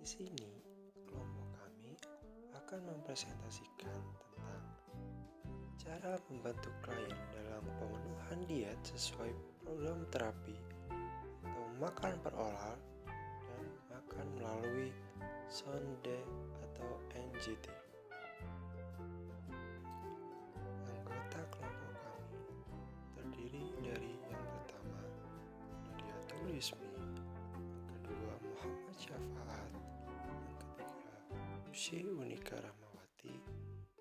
sini, kelompok kami akan mempresentasikan tentang cara membantu klien dalam pemenuhan diet sesuai program terapi atau makan per oral dan makan melalui sonde atau NGT. Anggota kelompok kami terdiri dari yang pertama Nadia Tulismi, yang kedua Muhammad Syafaat, yang ketiga Ushi Unika Rahmawati,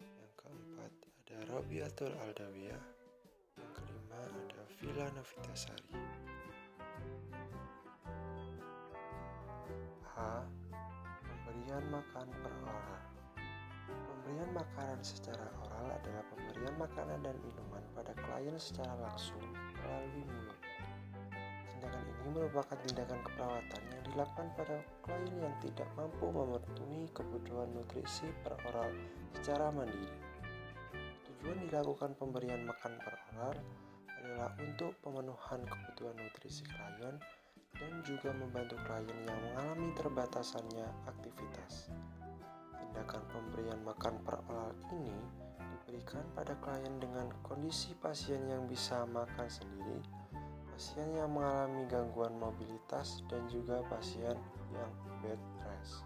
yang keempat ada Robiatul Aldawiyah, yang kelima ada Vila Novitasari. H. Pemberian makan per oral. Pemberian makanan secara oral adalah pemberian makanan dan minuman pada klien secara langsung melalui mulut. Tindakan ini merupakan tindakan keperawatan yang dilakukan pada klien yang tidak mampu memenuhi kebutuhan nutrisi per oral secara mandiri. Tujuan dilakukan pemberian makan per oral adalah untuk pemenuhan kebutuhan nutrisi klien dan juga membantu klien yang mengalami terbatasannya aktivitas. Tindakan pemberian makan per oral ini diberikan pada klien dengan kondisi pasien yang bisa makan sendiri, pasien yang mengalami gangguan mobilitas, dan juga pasien yang bed rest.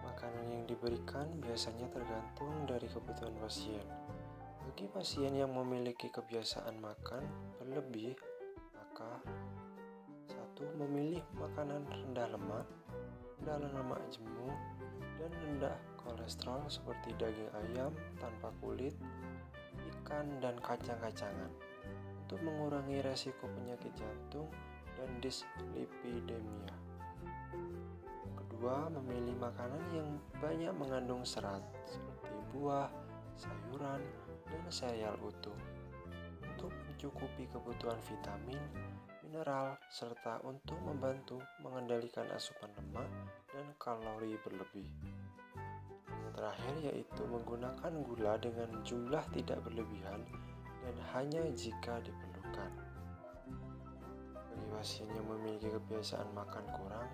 Makanan yang diberikan biasanya tergantung dari kebutuhan pasien. Bagi pasien yang memiliki kebiasaan makan berlebih, maka 1. Memilih makanan rendah lemak jenuh, dan rendah kolesterol seperti daging ayam tanpa kulit, ikan, dan kacang-kacangan untuk mengurangi resiko penyakit jantung dan dislipidemia. Kedua, memilih makanan yang banyak mengandung serat seperti buah, sayuran, dan sereal utuh untuk mencukupi kebutuhan vitamin, mineral, serta untuk membantu mengendalikan asupan lemak dan kalori berlebih. Yang terakhir yaitu menggunakan gula dengan jumlah tidak berlebihan dan hanya jika diperlukan. Bagi pasien yang memiliki kebiasaan makan kurang,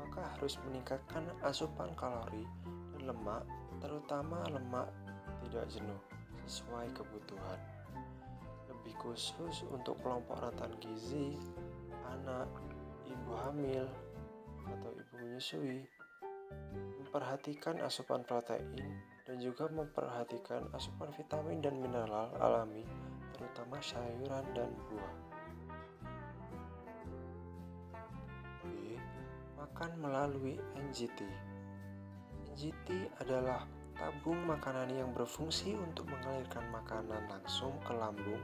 maka harus meningkatkan asupan kalori dan lemak, terutama lemak tidak jenuh, sesuai kebutuhan. Lebih khusus untuk kelompok rentan gizi, anak, ibu hamil, atau ibu menyusui, memperhatikan asupan protein dan juga memperhatikan asupan vitamin dan mineral alami, terutama sayuran dan buah. B. Makan melalui NGT. NGT adalah tabung makanan yang berfungsi untuk mengalirkan makanan langsung ke lambung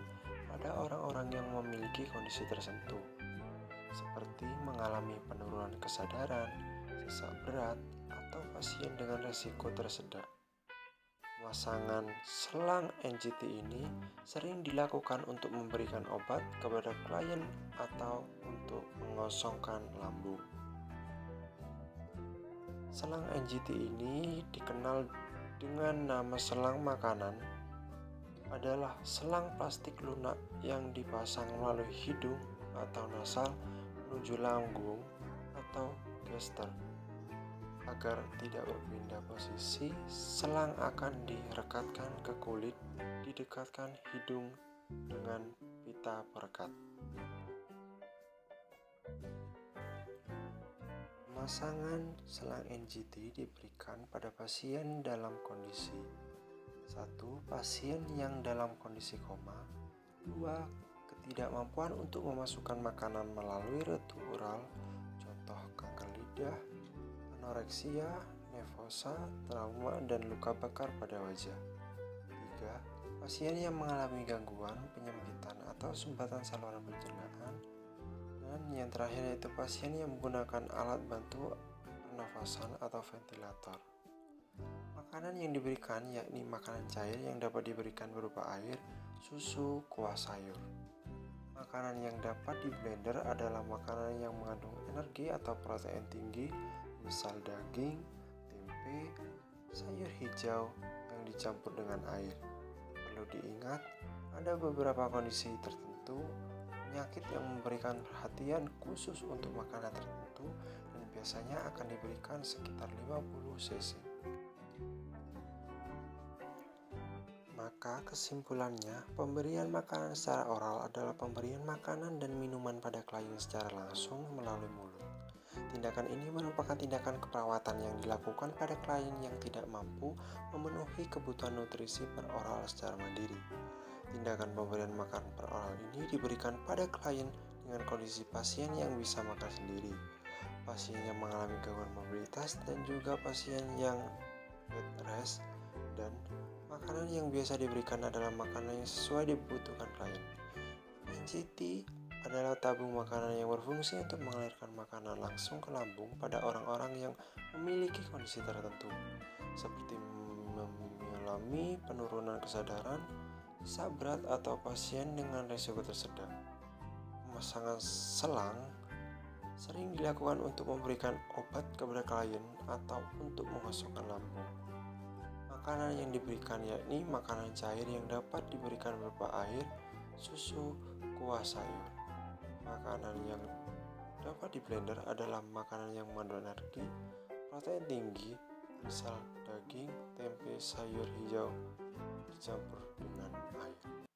pada orang-orang yang memiliki kondisi tertentu, seperti mengalami penurunan kesadaran, sesak berat, atau pasien dengan risiko tersedak. Pemasangan selang NGT ini sering dilakukan untuk memberikan obat kepada klien atau untuk mengosongkan lambung. Selang NGT ini dikenal dengan nama selang makanan, adalah selang plastik lunak yang dipasang melalui hidung atau nasal menuju lambung atau gester. Agar tidak berpindah posisi, selang akan direkatkan ke kulit, didekatkan hidung dengan pita perekat. Pemasangan selang NGT diberikan pada pasien dalam kondisi 1. Pasien yang dalam kondisi koma. 2. Ketidakmampuan untuk memasukkan makanan melalui retu oral, contoh kanker lidah, anoreksia, nefosa, trauma, dan luka bakar pada wajah. 3. Pasien yang mengalami gangguan penyempitan atau sumbatan saluran pencernaan. Dan yang terakhir yaitu pasien yang menggunakan alat bantu pernafasan atau ventilator. Makanan yang diberikan yakni makanan cair yang dapat diberikan berupa air, susu, kuah sayur. Makanan yang dapat di blender adalah makanan yang mengandung energi atau protein tinggi, misal daging, tempe, sayur hijau yang dicampur dengan air. Perlu diingat, ada beberapa kondisi tertentu penyakit yang memberikan perhatian khusus untuk makanan tertentu dan biasanya akan diberikan sekitar 50 cc. Maka kesimpulannya, pemberian makanan secara oral adalah pemberian makanan dan minuman pada klien secara langsung melalui mulut. Tindakan ini merupakan tindakan keperawatan yang dilakukan pada klien yang tidak mampu memenuhi kebutuhan nutrisi per oral secara mandiri. Tindakan pemberian makan per oral ini diberikan pada klien dengan kondisi pasien yang bisa makan sendiri, pasien yang mengalami gangguan mobilitas, dan juga pasien yang bed rest, dan makanan yang biasa diberikan adalah makanan yang sesuai dibutuhkan klien. NCT adalah tabung makanan yang berfungsi untuk mengalirkan makanan langsung ke lambung pada orang-orang yang memiliki kondisi tertentu, seperti mengalami penurunan kesadaran, sesak berat, atau pasien dengan risiko tersedak. Pemasangan selang sering dilakukan untuk memberikan obat kepada klien atau untuk mengosongkan lambung. Makanan yang diberikan yakni makanan cair yang dapat diberikan berupa air, susu, kuah sayur. Makanan yang dapat di blender adalah makanan yang mengandung energi, protein tinggi, misal daging, tempe, sayur hijau dicampur dengan air.